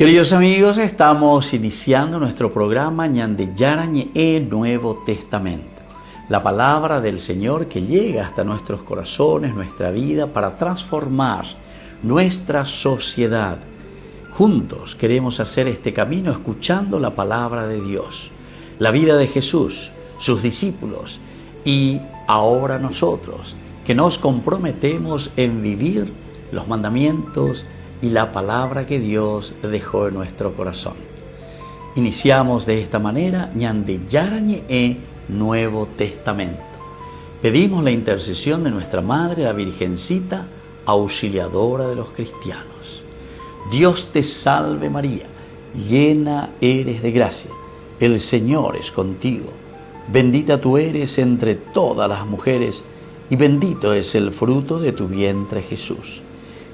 Queridos amigos, estamos iniciando nuestro programa Ñande Yarañe Nuevo Testamento. La palabra del Señor que llega hasta nuestros corazones, nuestra vida, para transformar nuestra sociedad. Juntos queremos hacer este camino escuchando la palabra de Dios, la vida de Jesús, sus discípulos y ahora nosotros, que nos comprometemos en vivir los mandamientos y la palabra que Dios dejó en nuestro corazón. Iniciamos de esta manera Ñande Yarañe Nuevo Testamento. Pedimos la intercesión de nuestra Madre, la Virgencita, auxiliadora de los cristianos. Dios te salve María, llena eres de gracia, el Señor es contigo. Bendita tú eres entre todas las mujeres y bendito es el fruto de tu vientre Jesús.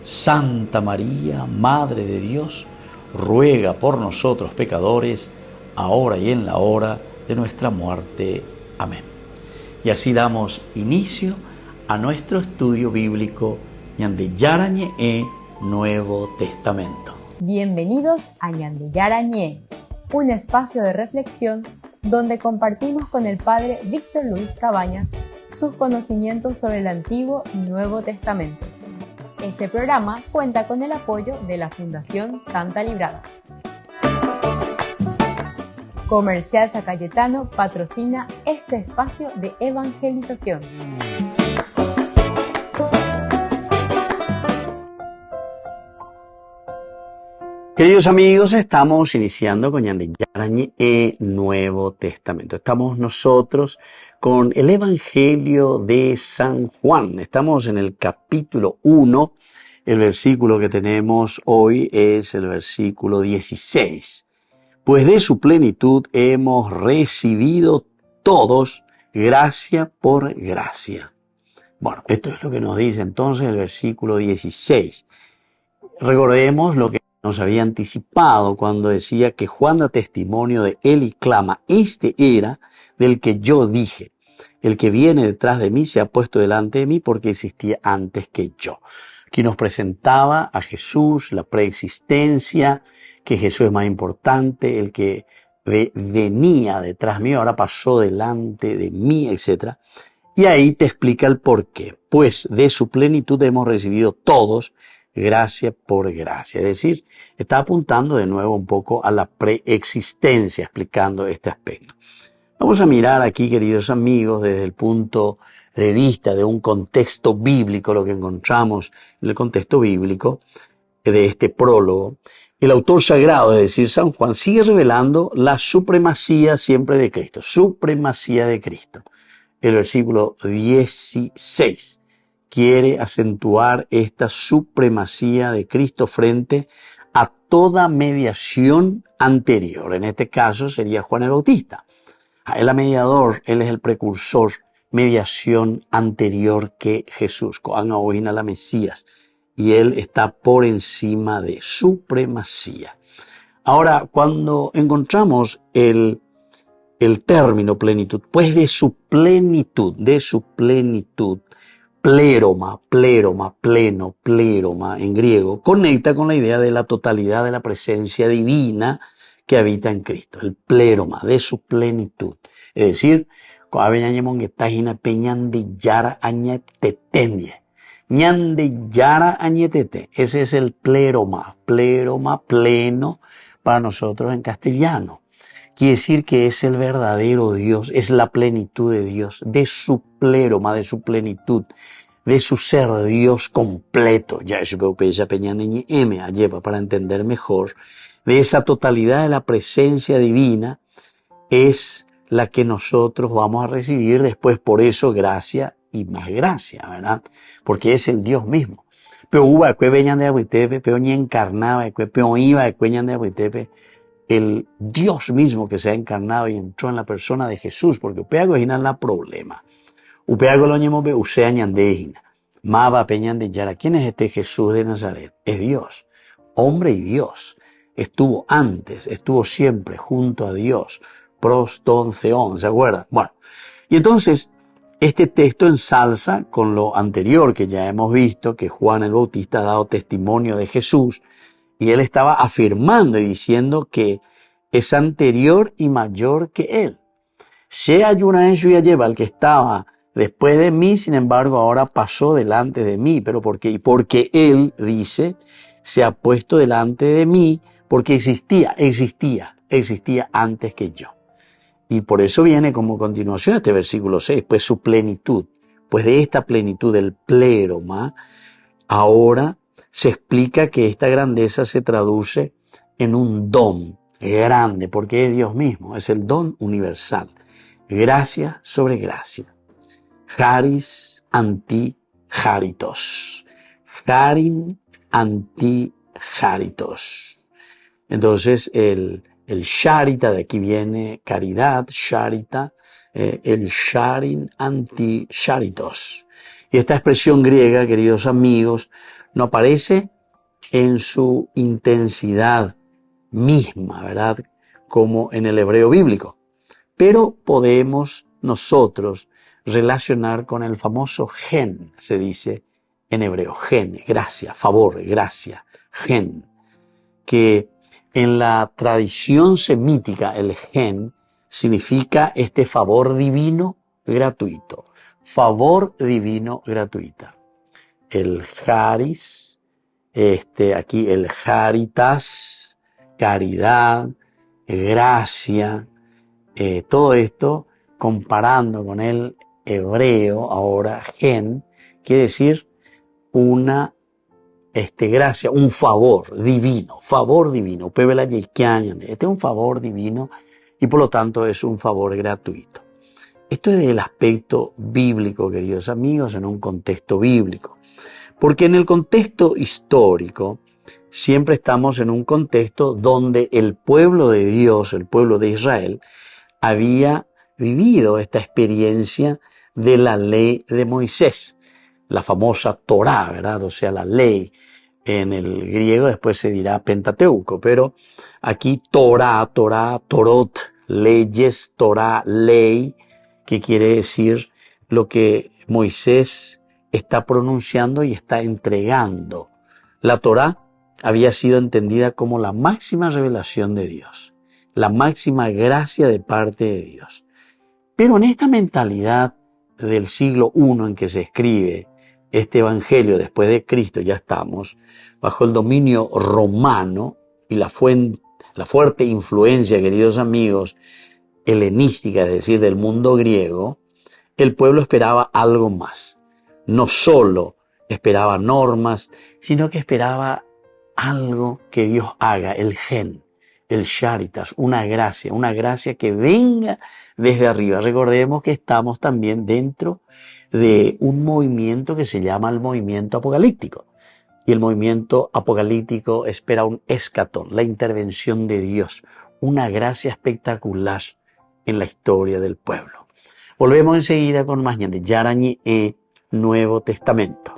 Santa María, Madre de Dios, ruega por nosotros pecadores, ahora y en la hora de nuestra muerte. Amén. Y así damos inicio a nuestro estudio bíblico Ñande Yarañe Nuevo Testamento. Bienvenidos a Ñande Yarañe, un espacio de reflexión donde compartimos con el Padre Víctor Luis Cabañas sus conocimientos sobre el Antiguo y Nuevo Testamento. Este programa cuenta con el apoyo de la Fundación Santa Librada. Comercial San Cayetano patrocina este espacio de evangelización. Queridos amigos, estamos iniciando con Ñande Yarañe Nuevo Testamento. Estamos nosotros con el Evangelio de San Juan. Estamos en el capítulo 1. El versículo que tenemos hoy es el versículo 16. Pues de su plenitud hemos recibido todos gracia por gracia. Bueno, esto es lo que nos dice entonces el versículo 16. Recordemos lo que nos había anticipado cuando decía que Juan da testimonio de él y clama, este era del que yo dije, el que viene detrás de mí se ha puesto delante de mí porque existía antes que yo. Aquí nos presentaba a Jesús, la preexistencia, que Jesús es más importante, el que venía detrás mío, ahora pasó delante de mí, etc. Y ahí te explica el por qué. Pues de su plenitud hemos recibido todos gracia por gracia. Es decir, está apuntando de nuevo un poco a la preexistencia, explicando este aspecto. Vamos a mirar aquí, queridos amigos, desde el punto de vista de un contexto bíblico, lo que encontramos en el contexto bíblico de este prólogo. El autor sagrado, es decir, San Juan, sigue revelando la supremacía siempre de Cristo. Supremacía de Cristo. El versículo 16 quiere acentuar esta supremacía de Cristo frente a toda mediación anterior. En este caso sería Juan el Bautista. Él es el mediador, él es el precursor, mediación anterior que Jesús, Coán Oína la Mesías, y él está por encima de supremacía. Ahora, cuando encontramos el término plenitud, pues de su plenitud, pléroma, pleno, pléroma en griego, conecta con la idea de la totalidad de la presencia divina que habita en Cristo, el pléroma, de su plenitud. Es decir, ese es el pléroma, pleno para nosotros en castellano. Quiere decir que es el verdadero Dios, es la plenitud de Dios, de su pléroma, de su plenitud, de su ser Dios completo. Ya eso para entender mejor, de esa totalidad de la presencia divina es la que nosotros vamos a recibir después, por eso gracia y más gracia, ¿verdad? Porque es el Dios mismo. Pero el Dios mismo que se ha encarnado y entró en la persona de Jesús, porque upeago es la problema. Upeago lo ñemobe usea ñandejina. Maba peñan de Yara. ¿Quién es este Jesús de Nazaret? Es Dios, hombre y Dios. Estuvo antes, estuvo siempre junto a Dios. Proston theon, ¿se acuerdan? Bueno, y entonces este texto ensalza con lo anterior que ya hemos visto, que Juan el Bautista ha dado testimonio de Jesús Y él estaba afirmando y diciendo que es anterior y mayor que él. Shea Yunaeshu Yayeba, el que estaba después de mí, sin embargo, ahora pasó delante de mí. ¿Pero por qué? Porque él, dice, se ha puesto delante de mí porque existía antes que yo. Y por eso viene como continuación este versículo 6, pues su plenitud. Pues de esta plenitud, del pléroma, ahora se explica que esta grandeza se traduce en un don grande, porque es Dios mismo, es el don universal. Gracia sobre gracia. Charis anti charitos. Charim anti charitos. Entonces el charita, de aquí viene caridad, charita, el charin anti charitos. Y esta expresión griega, queridos amigos, no aparece en su intensidad misma, ¿verdad? Como en el hebreo bíblico. Pero podemos nosotros relacionar con el famoso gen, se dice en hebreo, gen, gracia, favor, gracia, gen, que en la tradición semítica el gen significa este favor divino gratuito, favor divino gratuita. El charis, aquí el charitas, caridad, gracia, todo esto comparando con el hebreo, ahora gen, quiere decir una gracia, un favor divino, este es un favor divino y por lo tanto es un favor gratuito. Esto es del aspecto bíblico, queridos amigos, en un contexto bíblico. Porque en el contexto histórico siempre estamos en un contexto donde el pueblo de Dios, el pueblo de Israel, había vivido esta experiencia de la ley de Moisés, la famosa Torá, ¿verdad? O sea, la ley. En el griego después se dirá Pentateuco, pero aquí Torá, Torot, leyes, Torá, ley, que quiere decir lo que Moisés está pronunciando y está entregando. La Torá había sido entendida como la máxima revelación de Dios, la máxima gracia de parte de Dios. Pero en esta mentalidad del siglo I en que se escribe este evangelio después de Cristo, ya estamos bajo el dominio romano y la fuerte influencia, queridos amigos, helenística, es decir, del mundo griego, el pueblo esperaba algo más. No solo esperaba normas, sino que esperaba algo que Dios haga, el gen, el charitas, una gracia que venga desde arriba. Recordemos que estamos también dentro de un movimiento que se llama el movimiento apocalíptico. Y el movimiento apocalíptico espera un escatón, la intervención de Dios, una gracia espectacular en la historia del pueblo. Volvemos enseguida con más Ñande Yarañi Nuevo Testamento.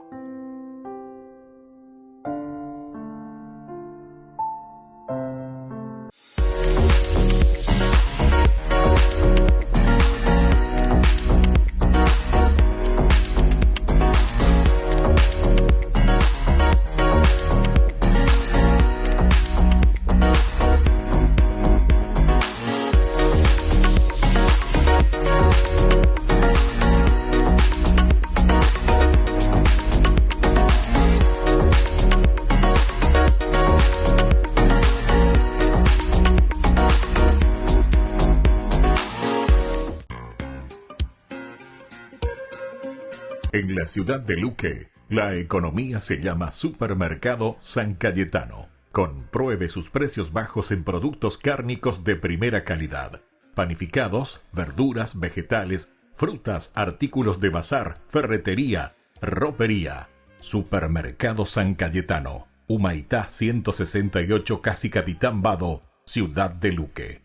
En la ciudad de Luque, la economía se llama Supermercado San Cayetano. Compruebe sus precios bajos en productos cárnicos de primera calidad. Panificados, verduras, vegetales, frutas, artículos de bazar, ferretería, ropería. Supermercado San Cayetano. Humaitá 168, Casi Capitán Vado, ciudad de Luque.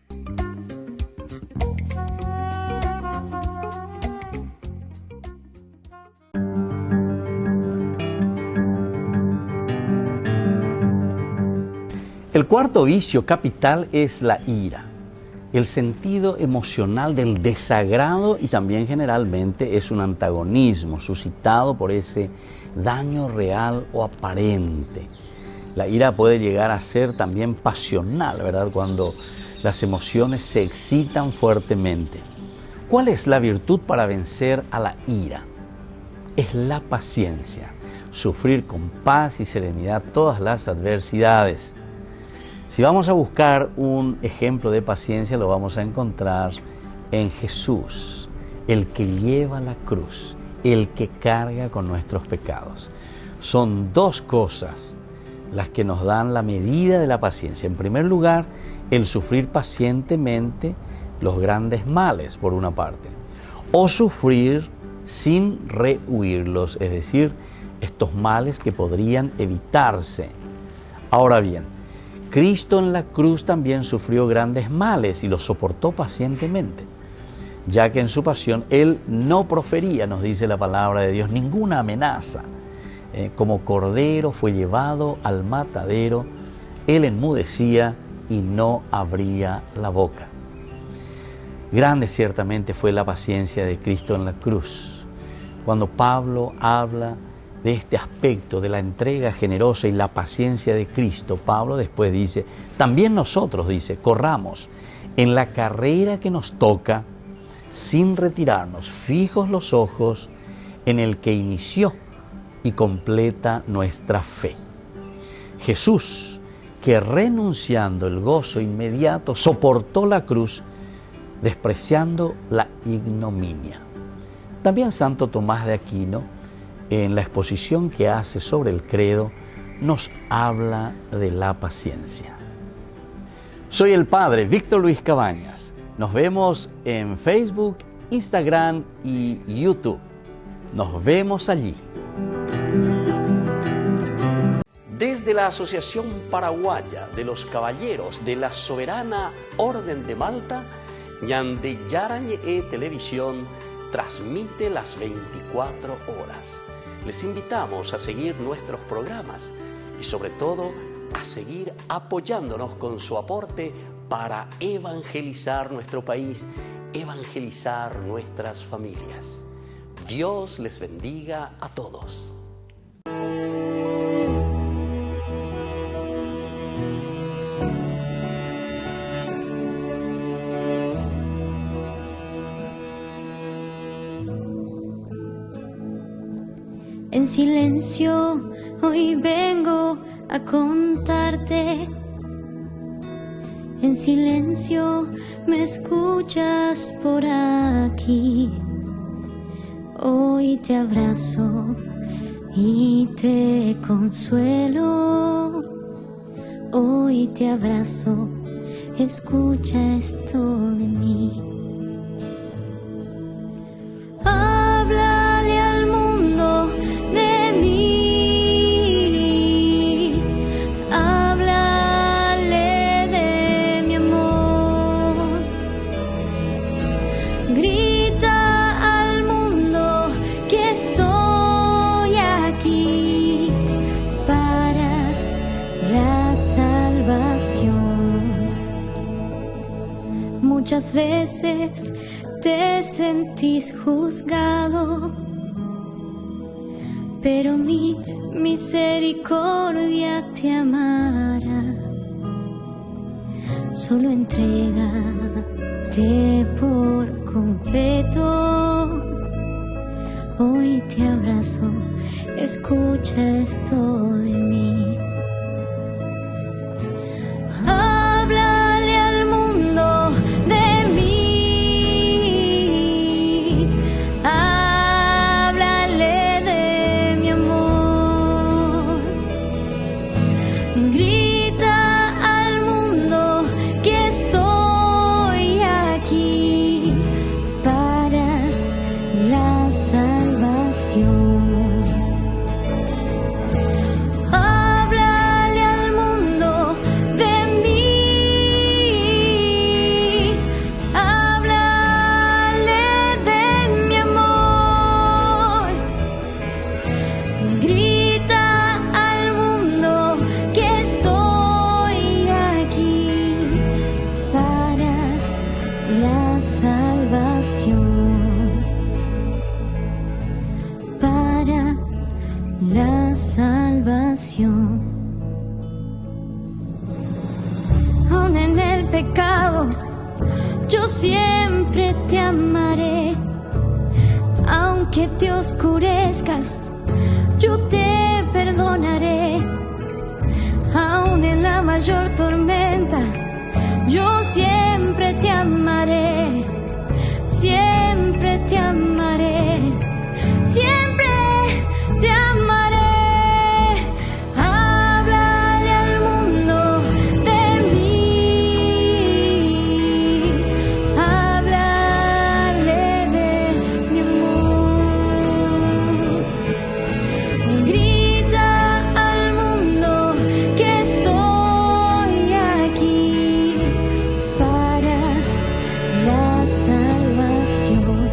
El cuarto vicio capital es la ira, el sentido emocional del desagrado y también generalmente es un antagonismo suscitado por ese daño real o aparente. La ira puede llegar a ser también pasional, ¿verdad? Cuando las emociones se excitan fuertemente. ¿Cuál es la virtud para vencer a la ira? Es la paciencia, sufrir con paz y serenidad todas las adversidades. Si vamos a buscar un ejemplo de paciencia, lo vamos a encontrar en Jesús, el que lleva la cruz, el que carga con nuestros pecados. Son dos cosas las que nos dan la medida de la paciencia. En primer lugar, el sufrir pacientemente los grandes males, por una parte, o sufrir sin rehuirlos, es decir, estos males que podrían evitarse. Ahora bien, Cristo en la cruz también sufrió grandes males y los soportó pacientemente, ya que en su pasión Él no profería, nos dice la palabra de Dios, ninguna amenaza. Como cordero fue llevado al matadero, Él enmudecía y no abría la boca. Grande ciertamente fue la paciencia de Cristo en la cruz. Cuando Pablo habla de este aspecto de la entrega generosa y la paciencia de Cristo, Pablo después dice, también nosotros, dice, corramos en la carrera que nos toca sin retirarnos, fijos los ojos en el que inició y completa nuestra fe. Jesús, que renunciando el gozo inmediato, soportó la cruz, despreciando la ignominia. También Santo Tomás de Aquino, en la exposición que hace sobre el credo, nos habla de la paciencia. Soy el Padre Víctor Luis Cabañas. Nos vemos en Facebook, Instagram y YouTube. Nos vemos allí. Desde la Asociación Paraguaya de los Caballeros de la Soberana Orden de Malta, Ñande Yarañe Televisión transmite las 24 horas. Les invitamos a seguir nuestros programas y sobre todo a seguir apoyándonos con su aporte para evangelizar nuestro país, evangelizar nuestras familias. Dios les bendiga a todos. En silencio hoy vengo a contarte. En silencio me escuchas por aquí. Hoy te abrazo y te consuelo. Hoy te abrazo, escucha esto de mí. Háblale al mundo de mí. Háblale de mi amor. Grita al mundo que estoy aquí para la salvación. Muchas veces te sentís juzgado, pero mi misericordia te amará. Solo entrégate por completo. Hoy te abrazo, escucha esto de mí. Háblale al mundo de mí. Háblale de mi amor. Grita al mundo que estoy aquí para la salvación. Háblale al mundo de mí. pecado, yo siempre te amaré. Aunque te oscurezcas, yo te perdonaré. Aún en la mayor tormenta, yo siempre te amaré. Siempre te amaré. Siempre te amaré. Háblale al mundo de mí. Háblale de mi amor. Grita al mundo que estoy aquí para la salvación.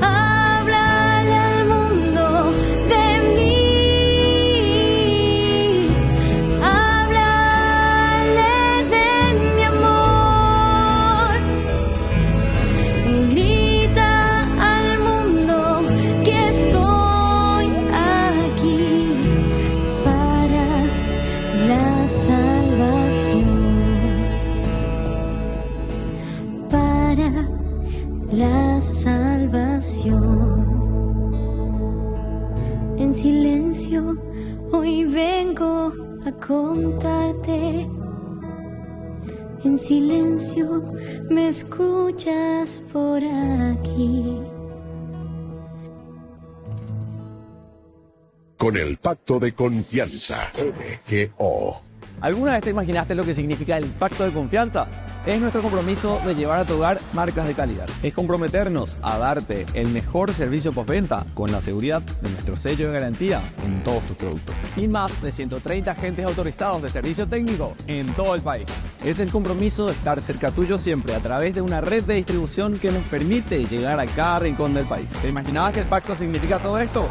Háblale al mundo de mí. Háblale de mi amor. Grita al mundo que estoy aquí para la salvación. Para la salvación. En silencio hoy vengo a contarte. En silencio me escuchas por aquí. Con el Pacto de Confianza, MGO. ¿Alguna vez te imaginaste lo que significa el pacto de confianza? Es nuestro compromiso de llevar a tu hogar marcas de calidad. Es comprometernos a darte el mejor servicio postventa con la seguridad de nuestro sello de garantía en todos tus productos. Y más de 130 agentes autorizados de servicio técnico en todo el país. Es el compromiso de estar cerca tuyo siempre a través de una red de distribución que nos permite llegar a cada rincón del país. ¿Te imaginabas que el pacto significa todo esto?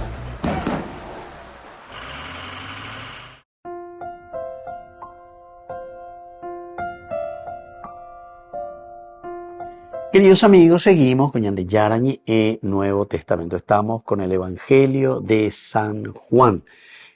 Queridos amigos, seguimos con Ñande Yarañi e Nuevo Testamento. Estamos con el Evangelio de San Juan,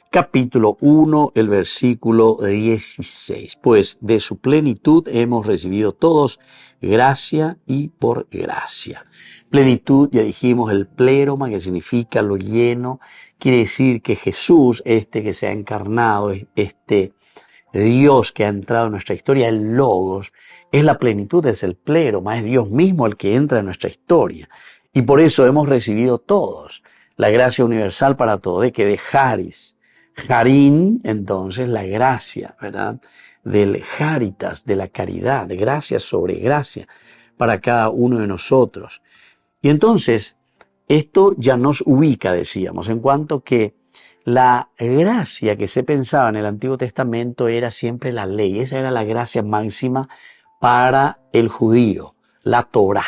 capítulo 1, el versículo 16. Pues de su plenitud hemos recibido todos gracia y por gracia. Plenitud, ya dijimos, el pléroma, que significa lo lleno, quiere decir que Jesús, que se ha encarnado, Dios que ha entrado en nuestra historia, el Logos, es la plenitud, es el pléroma, es Dios mismo el que entra en nuestra historia. Y por eso hemos recibido todos la gracia universal para todos, de que de Charis, Charín, entonces la gracia, ¿verdad? Del Charitas, de la caridad, de gracia sobre gracia para cada uno de nosotros. Y entonces, esto ya nos ubica, decíamos, en cuanto que la gracia que se pensaba en el Antiguo Testamento era siempre la ley. Esa era la gracia máxima para el judío, la Torá.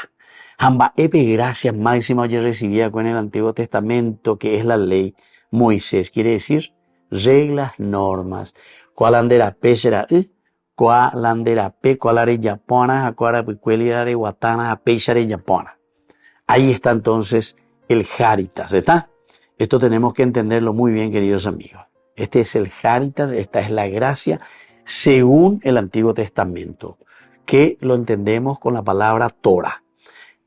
Hamba epe gracia máxima yo recibía con el Antiguo Testamento, que es la ley Moisés. Quiere decir reglas, normas. Cuál andera pe será cuál andera pe, cuál are yapona, cuál are guatana, pe será yapona. Ahí está entonces el Charitas, ¿está? Esto tenemos que entenderlo muy bien, queridos amigos. Este es el Charitas, esta es la gracia según el Antiguo Testamento, que lo entendemos con la palabra Torah.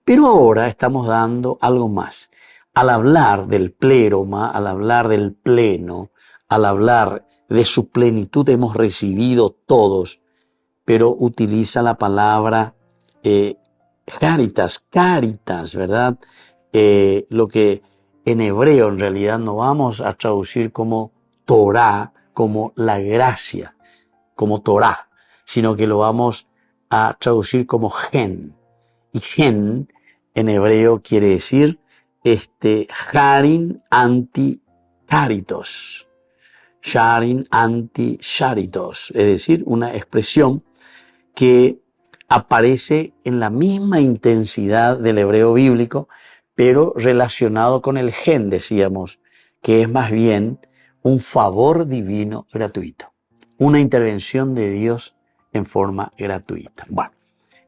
Pero ahora estamos dando algo más. Al hablar del pléroma, al hablar del pleno, al hablar de su plenitud hemos recibido todos, pero utiliza la palabra caritas, ¿verdad? Lo que en hebreo en realidad no vamos a traducir como Torah, como la gracia, como Torah, sino que lo vamos a traducir como gen. Y gen en hebreo quiere decir charin anti caritos. Charin anti charitos, es decir, una expresión que aparece en la misma intensidad del hebreo bíblico, pero relacionado con el gen, decíamos, que es más bien un favor divino gratuito, una intervención de Dios en forma gratuita. Bueno,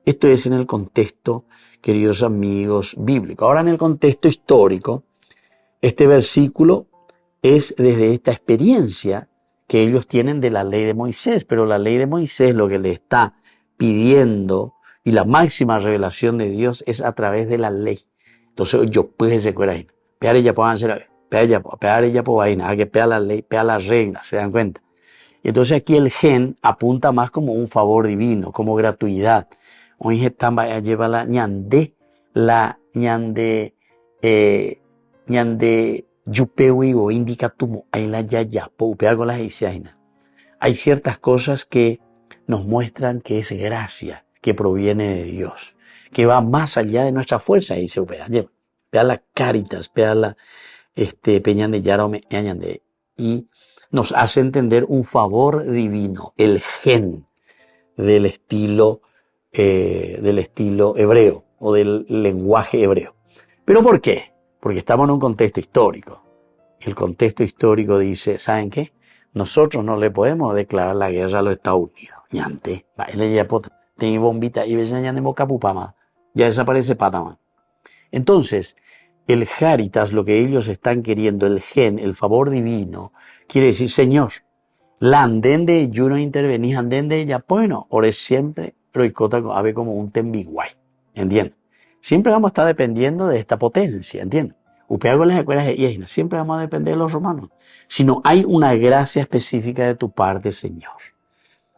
esto es en el contexto, queridos amigos, bíblico. Ahora en el contexto histórico, este versículo es desde esta experiencia que ellos tienen de la ley de Moisés, pero la ley de Moisés lo que le está pidiendo y la máxima revelación de Dios es a través de la ley. Entonces yo pues recuerda ahí, pegar ella por hacer, pegar ella por ahí, nada que pega la ley, pega las reglas, ¿se dan cuenta? Y entonces aquí el gen apunta más como un favor divino, como gratuidad. Hoy estamba lleva la ñande yupewi o indica tumo ahí la yaya po pega con las isiaina. Hay ciertas cosas que nos muestran que es gracia que proviene de Dios, que va más allá de nuestra fuerza, y dice pega la caritas, pega la peñan de yarome añande, y nos hace entender un favor divino, el gen del estilo hebreo o del lenguaje hebreo. ¿Pero por qué? Porque estamos en un contexto histórico. El contexto histórico dice, ¿saben qué? Nosotros no le podemos declarar la guerra a los Estados Unidos. Ñante, tiene bombita y veces ñande boca pupama, ya desaparece patama. Entonces, el Járitas, lo que ellos están queriendo, el gen, el favor divino, quiere decir, Señor, la andende yo no intervenís, andende ya, bueno, ore siempre, roicota ave como un tembiguay, ¿entiendes? Siempre vamos a estar dependiendo de esta potencia, ¿entiendes? Upeago las escuelas de Iesna, siempre vamos a depender de los romanos. Si no hay una gracia específica de tu parte, Señor.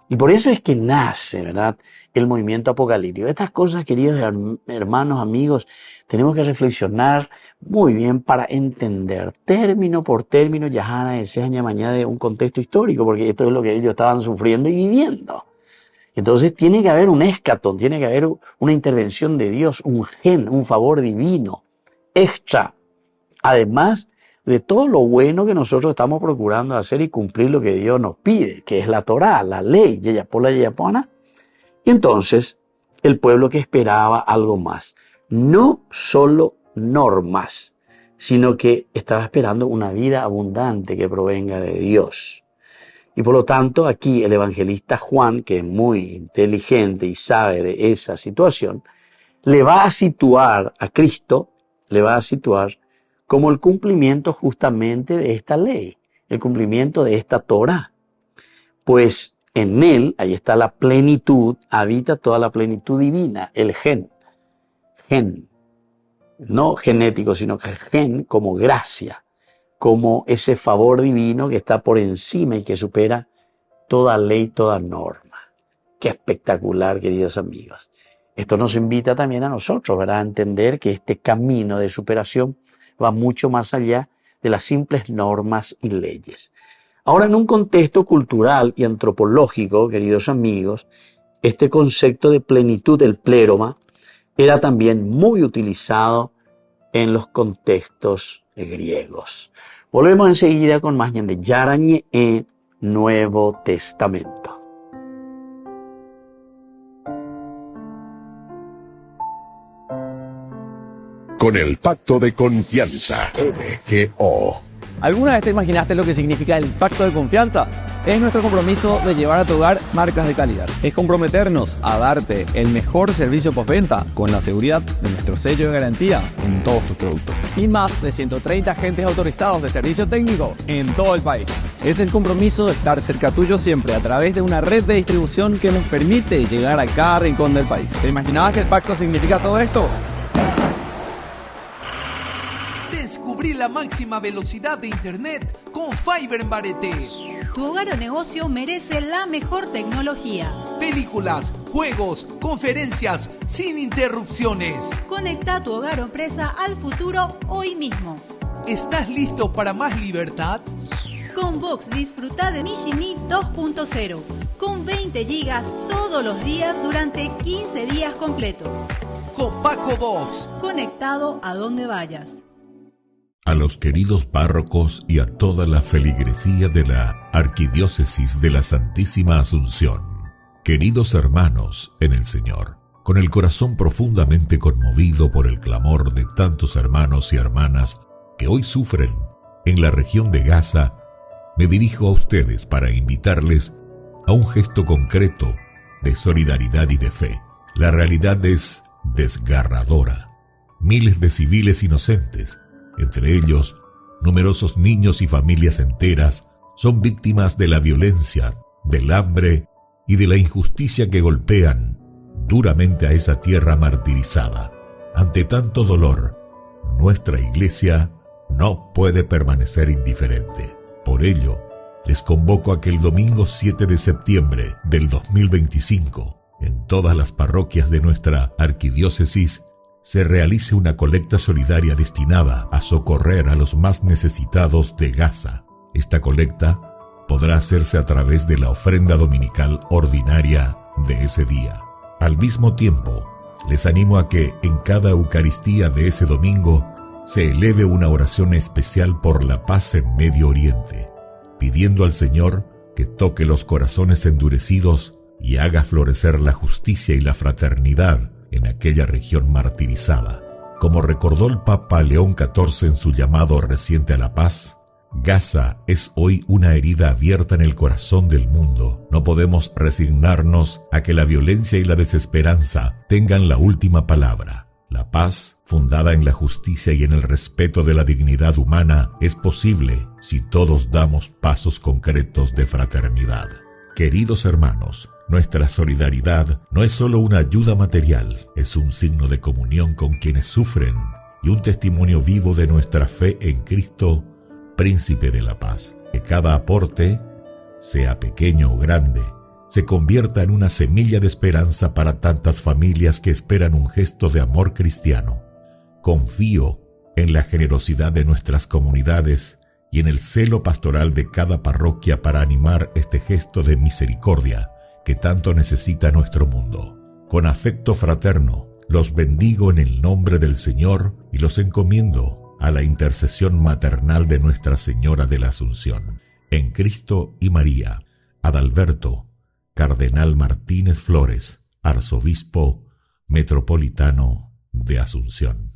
Y por eso es que nace, ¿verdad?, el movimiento apocalíptico. Estas cosas, queridos hermanos, amigos, tenemos que reflexionar muy bien para entender término por término, Yahana de mañana de un contexto histórico, porque esto es lo que ellos estaban sufriendo y viviendo. Entonces tiene que haber un escatón, tiene que haber una intervención de Dios, un gen, un favor divino, extra. Además de todo lo bueno que nosotros estamos procurando hacer y cumplir lo que Dios nos pide, que es la Torá, la ley, Yeyapola, Yeyapona. Y entonces, el pueblo que esperaba algo más, no solo normas, sino que estaba esperando una vida abundante que provenga de Dios. Y por lo tanto, aquí el evangelista Juan, que es muy inteligente y sabe de esa situación, le va a situar a Cristo, le va a situar como el cumplimiento justamente de esta ley, el cumplimiento de esta Torá. Pues en él, ahí está la plenitud, habita toda la plenitud divina, el gen, no genético, sino que gen como gracia, como ese favor divino que está por encima y que supera toda ley, toda norma. Qué espectacular, queridos amigos. Esto nos invita también a nosotros, ¿verdad?, a entender que este camino de superación va mucho más allá de las simples normas y leyes. Ahora, en un contexto cultural y antropológico, queridos amigos, este concepto de plenitud, el pléroma, era también muy utilizado en los contextos griegos. Volvemos enseguida con más de Yarañe en Nuevo Testamento. Con el pacto de confianza, MGO. ¿Alguna vez te imaginaste lo que significa el pacto de confianza? Es nuestro compromiso de llevar a tu hogar marcas de calidad. Es comprometernos a darte el mejor servicio postventa con la seguridad de nuestro sello de garantía en todos tus productos. Y más de 130 agentes autorizados de servicio técnico en todo el país. Es el compromiso de estar cerca tuyo siempre a través de una red de distribución que nos permite llegar a cada rincón del país. ¿Te imaginabas que el pacto significa todo esto? Descubrí la máxima velocidad de internet con Fiber en Barete. Tu hogar o negocio merece la mejor tecnología. Películas, juegos, conferencias, sin interrupciones. Conecta tu hogar o empresa al futuro hoy mismo. ¿Estás listo para más libertad? Con Vox disfruta de Mishimi 2.0 con 20 gigas todos los días durante 15 días completos. Con Paco Vox. Conectado a donde vayas. A los queridos párrocos y a toda la feligresía de la Arquidiócesis de la Santísima Asunción, queridos hermanos en el Señor, con el corazón profundamente conmovido por el clamor de tantos hermanos y hermanas que hoy sufren en la región de Gaza, me dirijo a ustedes para invitarles a un gesto concreto de solidaridad y de fe. La realidad es desgarradora. Miles de civiles inocentes, entre ellos numerosos niños y familias enteras, son víctimas de la violencia, del hambre y de la injusticia que golpean duramente a esa tierra martirizada. Ante tanto dolor, nuestra Iglesia no puede permanecer indiferente. Por ello, les convoco a que el domingo 7 de septiembre del 2025, en todas las parroquias de nuestra arquidiócesis, se realice una colecta solidaria destinada a socorrer a los más necesitados de Gaza. Esta colecta podrá hacerse a través de la ofrenda dominical ordinaria de ese día. Al mismo tiempo, les animo a que en cada Eucaristía de ese domingo se eleve una oración especial por la paz en Medio Oriente, pidiendo al Señor que toque los corazones endurecidos y haga florecer la justicia y la fraternidad en aquella región martirizada. Como recordó el Papa León XIV en su llamado reciente a la paz, Gaza es hoy una herida abierta en el corazón del mundo. No podemos resignarnos a que la violencia y la desesperanza tengan la última palabra. La paz, fundada en la justicia y en el respeto de la dignidad humana, es posible si todos damos pasos concretos de fraternidad. Queridos hermanos, nuestra solidaridad no es solo una ayuda material, es un signo de comunión con quienes sufren y un testimonio vivo de nuestra fe en Cristo, Príncipe de la Paz. Que cada aporte, sea pequeño o grande, se convierta en una semilla de esperanza para tantas familias que esperan un gesto de amor cristiano. Confío en la generosidad de nuestras comunidades y en el celo pastoral de cada parroquia para animar este gesto de misericordia que tanto necesita nuestro mundo. Con afecto fraterno, los bendigo en el nombre del Señor y los encomiendo a la intercesión maternal de Nuestra Señora de la Asunción. En Cristo y María, Adalberto Cardenal Martínez Flores, Arzobispo Metropolitano de Asunción.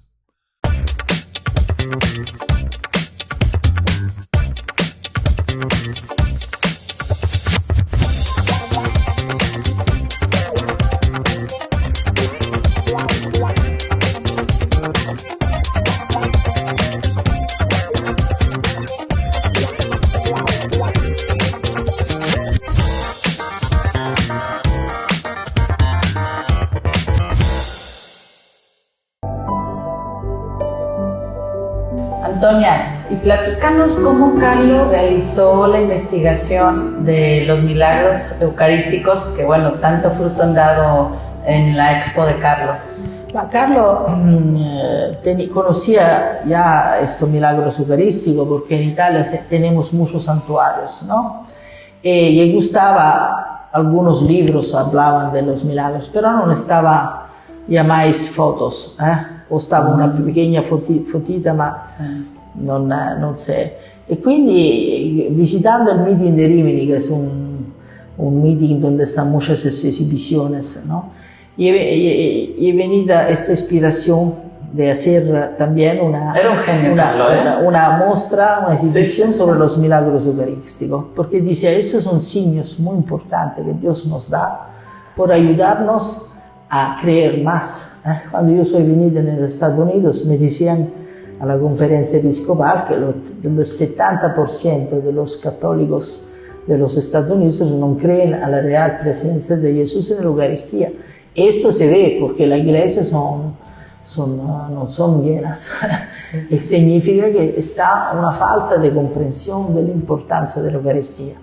Antonia, y platicanos cómo Carlos realizó la investigación de los milagros eucarísticos que, bueno, tanto fruto han dado en la expo de Carlos. Carlos conocía ya estos milagros eucarísticos porque en Italia tenemos muchos santuarios, ¿no? Y le gustaba, algunos libros hablaban de los milagros, pero no estaba ya más fotos, o stava una pequeña fotita, ma non sé. E quindi visitando el meeting de Rimini, que es un meeting donde están muchas exhibiciones, ¿no? Y venida esta inspiración de hacer también una muestra, una exhibición sobre los milagros eucarísticos, porque dice, estos son signos muy importantes que Dios nos da por ayudarnos a creer más. Cuando yo soy venido en los Estados Unidos, me decían a la conferencia episcopal que el 70% de los católicos de los Estados Unidos no creen a la real presencia de Jesús en la Eucaristía. Esto se ve porque las iglesias no son llenas. Y significa que está una falta de comprensión de la importancia de la Eucaristía.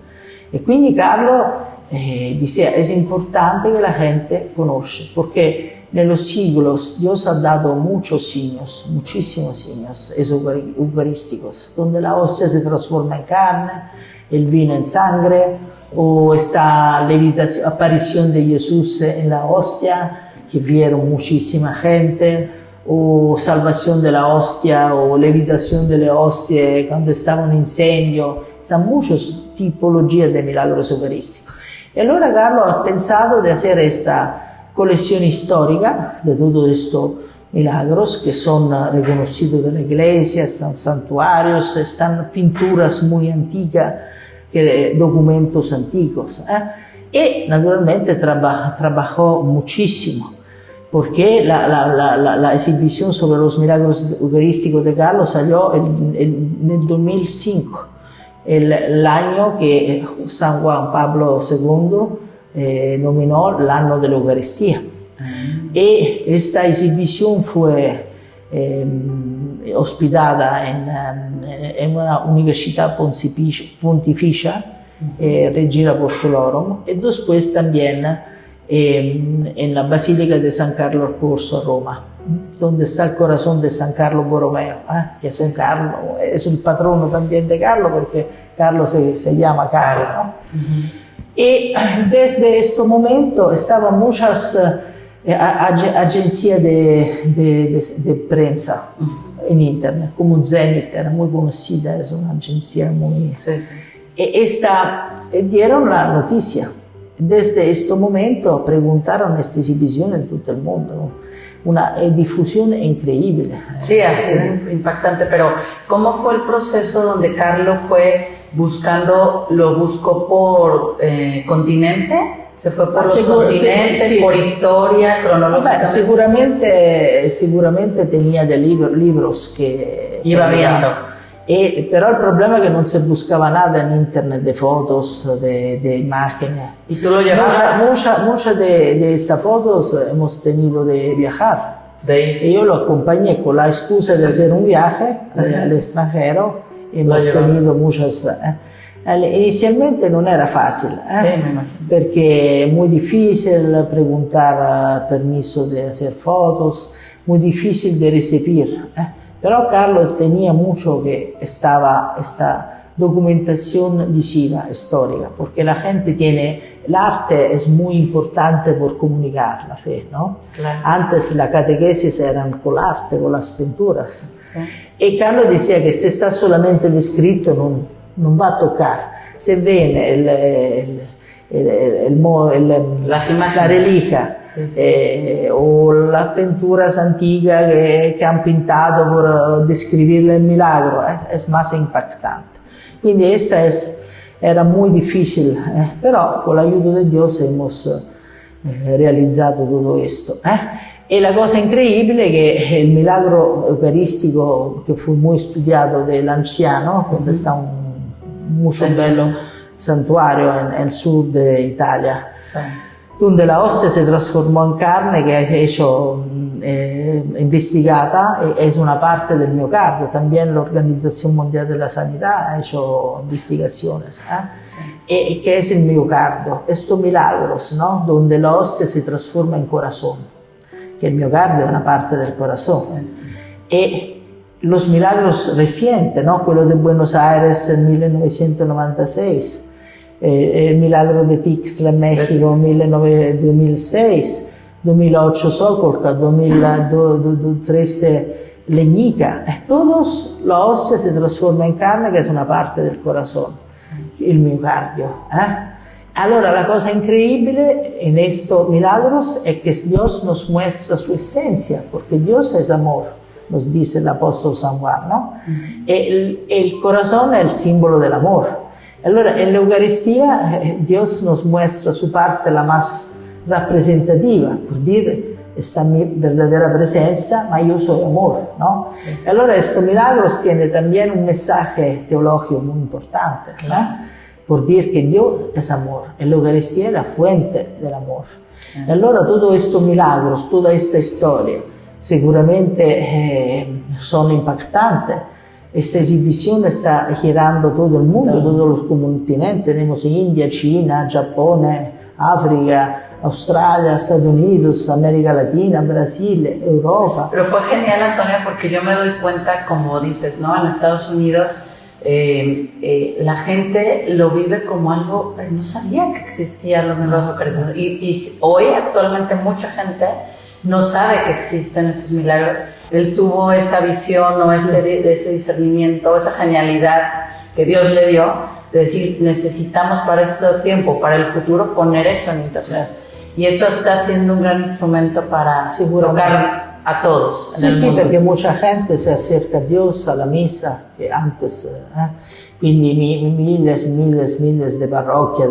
Y quindi Carlos decía, es importante que la gente conozca, porque en los siglos Dios ha dado muchos signos, muchísimos signos eucarísticos, donde la hostia se transforma en carne, el vino en sangre, o esta aparición de Jesús en la hostia, que vieron muchísima gente, o salvación de la hostia, o levitación de la hostia cuando estaba un incendio. Están muchas tipologías de milagros eucarísticos. Y ahora Carlos ha pensado de hacer esta colección histórica de todos estos milagros que son reconocidos de la iglesia, están santuarios, están pinturas muy antiguas, documentos antiguos. Y naturalmente trabajó muchísimo, porque la exhibición sobre los milagros eucarísticos de Carlos salió en el 2005. el año que San Juan Pablo II nominó el año de la Eucaristía. Y esta exhibición fue hospedada en una universidad pontificia, Regina Apostolorum, y después también en la Basílica de San Carlos Corso a Roma, donde está el corazón de San Carlos Borromeo, que es, es el patrono también de Carlos, porque Carlos se llama Carlos, ¿no? Y desde este momento estaban muchas agencias de prensa en internet, como Zenit, era muy conocida, es una agencia muy... dieron la noticia. Desde este momento preguntaron esta exhibición en todo el mundo, ¿no? Una difusión increíble. Sí, ha sido impactante, pero ¿cómo fue el proceso donde Carlo fue buscando, lo buscó por continente? ¿Se fue por los continentes, sí, por historia, cronológicamente? Seguramente tenía de libros que iba viendo. Pero el problema es que no se buscaba nada en internet de fotos, de imágenes. ¿Y tú lo llevabas? Muchas de estas fotos hemos tenido de viajar. Y yo lo acompañé con la excusa de hacer un viaje al extranjero. Hemos tenido muchas... Inicialmente no era fácil, sí, me imagino. Porque es muy difícil preguntar permiso de hacer fotos, muy difícil de recibir. Pero Carlos tenía mucho que estaba esta documentación visiva, histórica, porque la gente tiene, el arte es muy importante por comunicar la fe, ¿no? Claro. Antes la catequesis eran con el arte, con las pinturas. Sí. Y Carlos decía que si está solamente el escrito no va a tocar. Se ve la reliquia, o las pinturas antiguas que han pintado por describir el milagro, es más impactante. Quindi era muy difícil, pero con la ayuda de Dios hemos realizado todo esto. Y la cosa increíble es que el milagro eucarístico, que fue muy estudiado del Anciano, donde está un mucho bello santuario en el sur de Italia, donde la hostia se transformó en carne, que es hecho investigada, es una parte del miocardio. También la Organización Mundial de la Sanidad ha hecho investigaciones. Y ¿qué es el miocardio? Estos milagros, ¿no? Donde la hostia se transforma en corazón, que el miocardio es una parte del corazón. Y los milagros recientes, ¿no? Quello de Buenos Aires en 1996, el milagro de Tixla en México en 2006, 2008 Sokolka, 2013 Leñica. Todos la hostia se transforma en carne, que es una parte del corazón, el miocardio. Allora la cosa increíble en estos milagros es que Dios nos muestra su esencia, porque Dios es amor, nos dice el apóstol San Juan, ¿no? El corazón es el símbolo del amor. Allora en la Eucaristía Dios nos muestra su parte la más representativa, por decir, esta mi verdadera presencia, ma yo soy amor, ¿no? Sí. Allora estos milagros tienen también un mensaje teológico muy importante, ¿no? Por decir que Dios es amor, y la Eucaristía es la fuente del amor. Sí. Allora todos estos milagros, toda esta historia, seguramente son impactantes. Esta exhibición está girando todo el mundo, todos los continentes. Tenemos India, China, Japón, África, Australia, Estados Unidos, América Latina, Brasil, Europa. Pero fue genial, Antonio, porque yo me doy cuenta, como dices, ¿no? En Estados Unidos la gente lo vive como algo, no sabía que existían los milagros eucarísticos. Y hoy actualmente mucha gente no sabe que existen estos milagros. Él tuvo esa visión o ese discernimiento, esa genialidad que Dios le dio, de decir, necesitamos para este tiempo, para el futuro, poner esto en internet. Y esto está siendo un gran instrumento para tocar a todos. Sí, porque mucha gente se acerca a Dios, a la misa, que antes, quindi miles de parroquias,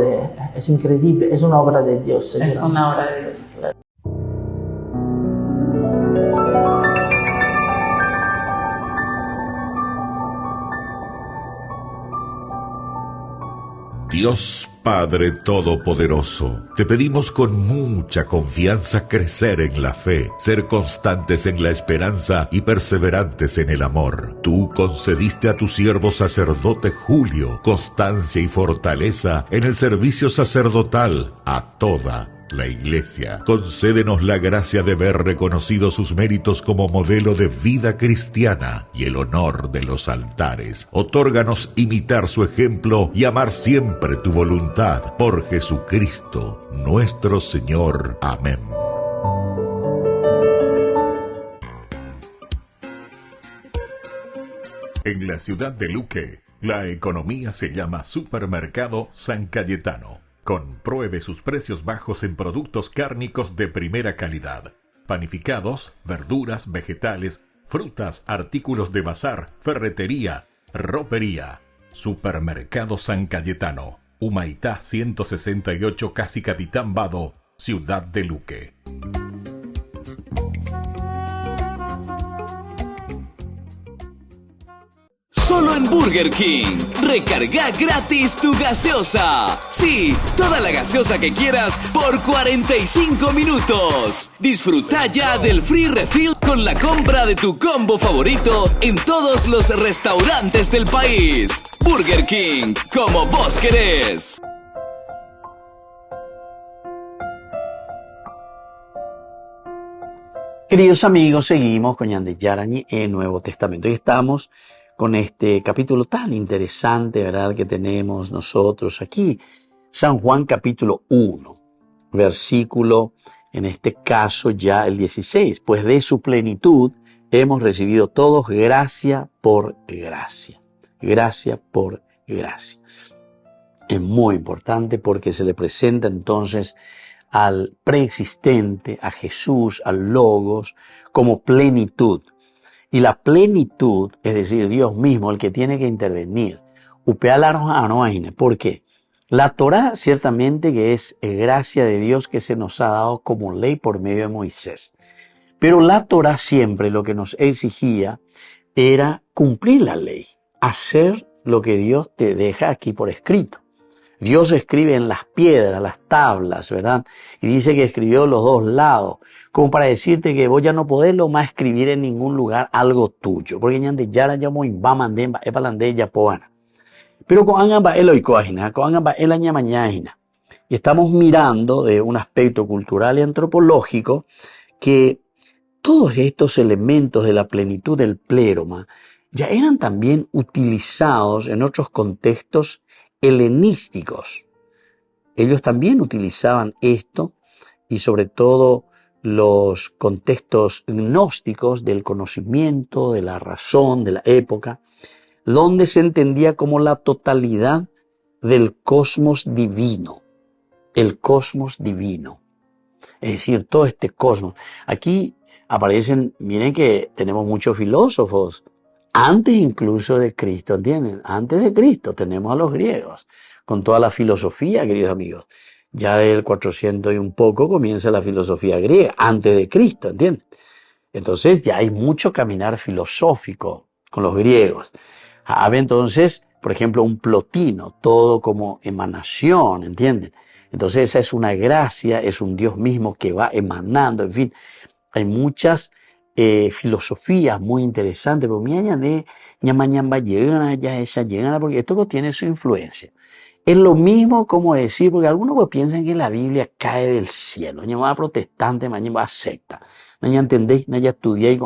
es increíble, es una obra de Dios. Es una obra de Dios. Dios Padre Todopoderoso, te pedimos con mucha confianza crecer en la fe, ser constantes en la esperanza y perseverantes en el amor. Tú concediste a tu siervo sacerdote Julio constancia y fortaleza en el servicio sacerdotal a toda la Iglesia. Concédenos la gracia de ver reconocidos sus méritos como modelo de vida cristiana y el honor de los altares. Otórganos imitar su ejemplo y amar siempre tu voluntad. Por Jesucristo, nuestro Señor. Amén. En la ciudad de Luque, la economía se llama Supermercado San Cayetano. Compruebe sus precios bajos en productos cárnicos de primera calidad. Panificados, verduras, vegetales, frutas, artículos de bazar, ferretería, ropería. Supermercado San Cayetano. Humaitá 168, Casi Capitán Vado, Ciudad de Luque. Solo en Burger King. Recarga gratis tu gaseosa. Sí, toda la gaseosa que quieras por 45 minutos. Disfruta ya del free refill con la compra de tu combo favorito en todos los restaurantes del país. Burger King, como vos querés. Queridos amigos, seguimos con Ñande Yarañi en Nuevo Testamento y estamos con este capítulo tan interesante, ¿verdad?, que tenemos nosotros aquí. San Juan capítulo 1, versículo, en este caso ya el 16. Pues de su plenitud hemos recibido todos gracia por gracia. Gracia por gracia. Es muy importante porque se le presenta entonces al preexistente, a Jesús, al Logos, como plenitud. Y la plenitud, es decir, Dios mismo, el que tiene que intervenir. ¿Por qué? La Torá ciertamente que es gracia de Dios que se nos ha dado como ley por medio de Moisés. Pero la Torá siempre lo que nos exigía era cumplir la ley, hacer lo que Dios te deja aquí por escrito. Dios escribe en las piedras, las tablas, ¿verdad? Y dice que escribió los dos lados, como para decirte que vos ya no podés lo más escribir en ningún lugar algo tuyo. Porque ñande yara ya muy va mandemba, epalande ya poana. Pero con angamba el oikoajina, con angamba el añamañajina. Y estamos mirando de un aspecto cultural y antropológico que todos estos elementos de la plenitud del pléroma ya eran también utilizados en otros contextos helenísticos. Ellos también utilizaban esto y sobre todo los contextos gnósticos del conocimiento, de la razón, de la época, donde se entendía como la totalidad del cosmos divino. El cosmos divino. Es decir, todo este cosmos. Aquí aparecen, miren que tenemos muchos filósofos, antes incluso de Cristo, ¿entienden? Antes de Cristo tenemos a los griegos, con toda la filosofía, queridos amigos. Ya del 400 y un poco comienza la filosofía griega, antes de Cristo, ¿entienden? Entonces ya hay mucho caminar filosófico con los griegos. Entonces, por ejemplo, un Plotino, todo como emanación, ¿entienden? Entonces esa es una gracia, es un Dios mismo que va emanando, en fin, hay muchas filosofías muy interesantes, pero mira, ñamañamba llegana, ya esa llegana, porque esto tiene su influencia. Es lo mismo como decir, porque algunos pues piensan que la Biblia cae del cielo, ñamaba protestante, ñamaba secta, no ya entendéis, no ya estudiáis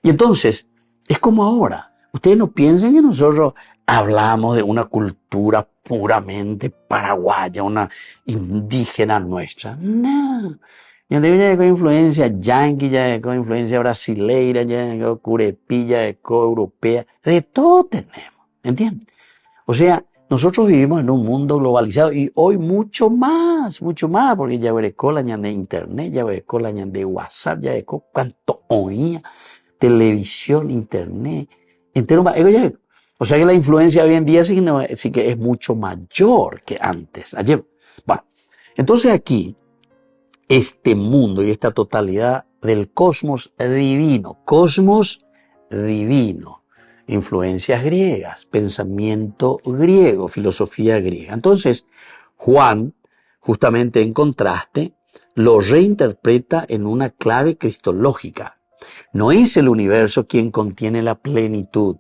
y entonces, es como ahora, ustedes no piensen que nosotros hablamos de una cultura puramente paraguaya, una indígena nuestra, no. Ya llegó influencia yanqui, ya llegó influencia brasileira, ya llegó curepilla, ya llegó europea, de todo tenemos, ¿entienden? O sea, nosotros vivimos en un mundo globalizado y hoy mucho más, porque ya llegó la ñan de internet, ya llegó la ñan de WhatsApp, ya llegó cuánto oía, televisión, internet, entero más. O sea que la influencia hoy en día sí que es mucho mayor que antes. Ayer, bueno, entonces aquí, este mundo y esta totalidad del cosmos divino, influencias griegas, pensamiento griego, filosofía griega. Entonces, Juan, justamente en contraste, lo reinterpreta en una clave cristológica. No es el universo quien contiene la plenitud,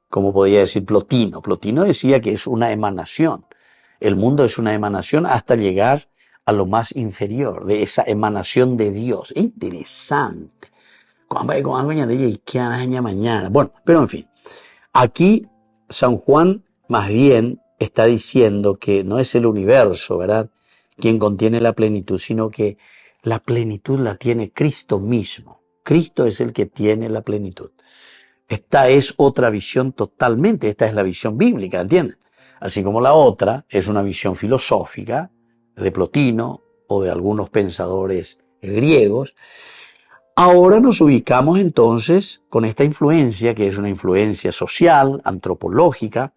como podría decir Plotino. Plotino decía que es una emanación. El mundo es una emanación hasta llegar a lo más inferior, de esa emanación de Dios. Es interesante. Bueno, pero en fin. Aquí San Juan más bien está diciendo que no es el universo, ¿verdad?, quien contiene la plenitud, sino que la plenitud la tiene Cristo mismo. Cristo es el que tiene la plenitud. Esta es otra visión totalmente, esta es la visión bíblica, ¿entienden? Así como la otra es una visión filosófica de Plotino o de algunos pensadores griegos. Ahora nos ubicamos entonces con esta influencia, que es una influencia social, antropológica,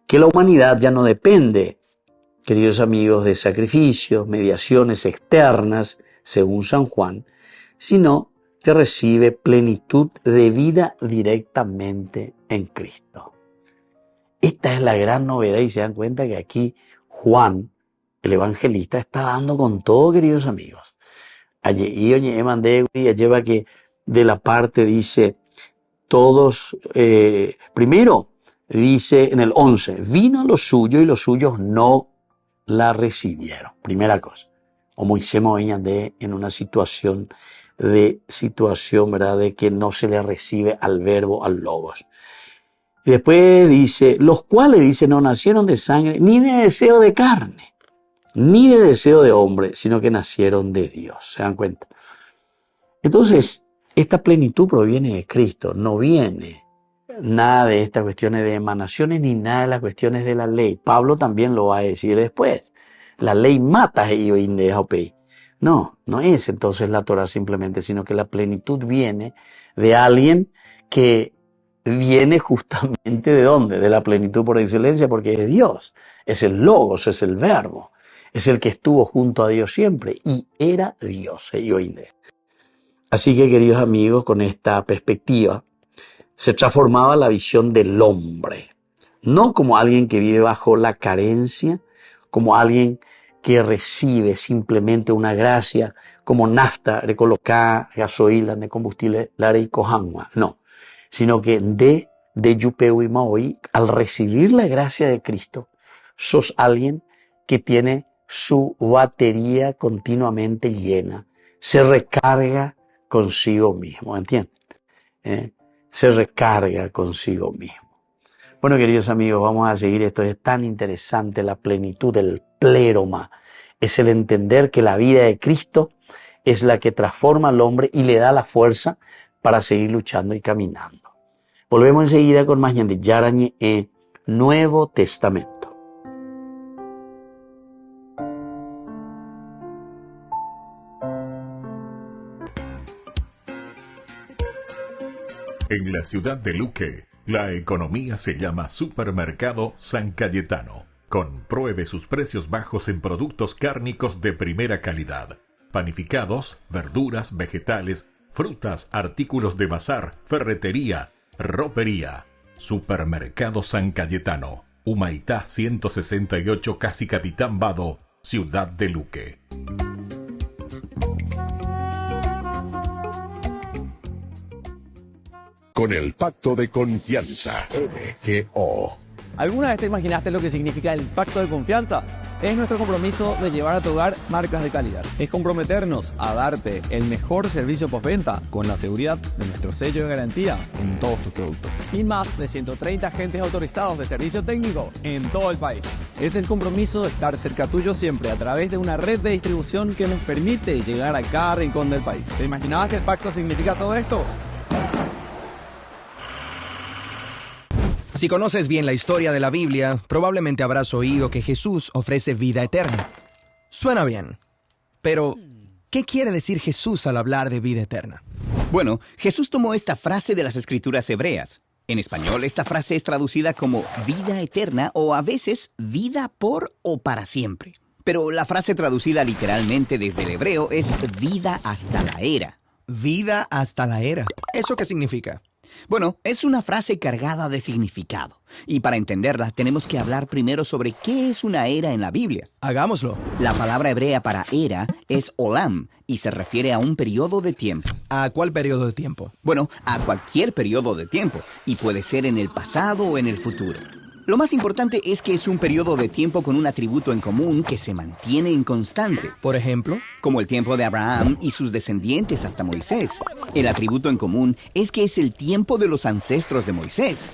que la humanidad ya no depende, queridos amigos, de sacrificios, mediaciones externas, según San Juan, sino que recibe plenitud de vida directamente en Cristo. Esta es la gran novedad y se dan cuenta que aquí Juan, el evangelista, está dando con todo, queridos amigos. Y oye, lleva que de la parte dice, todos, primero dice en el 11, vino a lo suyo y los suyos no la recibieron. Primera cosa. O Moisés de en una situación, ¿verdad?, de que no se le recibe al verbo, al logos. Y después dice, los cuales, dice, no nacieron de sangre, ni de deseo de carne, ni de deseo de hombre, sino que nacieron de Dios. ¿Se dan cuenta? Entonces, esta plenitud proviene de Cristo, no viene nada de estas cuestiones de emanaciones ni nada de las cuestiones de la ley. Pablo también lo va a decir después. La ley mata No, no es entonces la Torah simplemente, sino que la plenitud viene de alguien que viene justamente ¿de dónde? De la plenitud por excelencia, porque es Dios, es el Logos, es el Verbo, es el que estuvo junto a Dios siempre y era Dios. Así que, queridos amigos, con esta perspectiva se transformaba la visión del hombre, no como alguien que vive bajo la carencia, como alguien que recibe simplemente una gracia, como nafta, recolocada, gasoil, de combustible, lare y cojanwa, no, sino que de Yupeu y Maoi, al recibir la gracia de Cristo, sos alguien que tiene su batería continuamente llena, se recarga consigo mismo, ¿entienden? Se recarga consigo mismo. Bueno, queridos amigos, vamos a seguir. Esto es tan interesante, la plenitud del pléroma. Es el entender que la vida de Cristo es la que transforma al hombre y le da la fuerza para seguir luchando y caminando. Volvemos enseguida con más Ñande Yarañe en Nuevo Testamento. En la ciudad de Luque, la economía se llama Supermercado San Cayetano. Compruebe sus precios bajos en productos cárnicos de primera calidad. Panificados, verduras, vegetales, frutas, artículos de bazar, ferretería, ropería. Supermercado San Cayetano. Humaitá 168, Casi Capitán Vado, ciudad de Luque. Con el pacto de confianza, MGO. ¿Alguna vez te imaginaste lo que significa el pacto de confianza? Es nuestro compromiso de llevar a tu hogar marcas de calidad. Es comprometernos a darte el mejor servicio postventa con la seguridad de nuestro sello de garantía en todos tus productos. Y más de 130 agentes autorizados de servicio técnico en todo el país. Es el compromiso de estar cerca tuyo siempre a través de una red de distribución que nos permite llegar a cada rincón del país. ¿Te imaginabas que el pacto significa todo esto? Si conoces bien la historia de la Biblia, probablemente habrás oído que Jesús ofrece vida eterna. Suena bien, pero ¿qué quiere decir Jesús al hablar de vida eterna? Bueno, Jesús tomó esta frase de las escrituras hebreas. En español, esta frase es traducida como vida eterna o a veces vida por o para siempre. Pero la frase traducida literalmente desde el hebreo es vida hasta la era. Vida hasta la era. ¿Eso qué significa? Bueno, es una frase cargada de significado. Y para entenderla, tenemos que hablar primero sobre qué es una era en la Biblia. Hagámoslo. La palabra hebrea para era es olam y se refiere a un periodo de tiempo. ¿A cuál periodo de tiempo? Bueno, a cualquier periodo de tiempo, y puede ser en el pasado o en el futuro. Lo más importante es que es un periodo de tiempo con un atributo en común que se mantiene inconstante. Por ejemplo, como el tiempo de Abraham y sus descendientes hasta Moisés. El atributo en común es que es el tiempo de los ancestros de Moisés.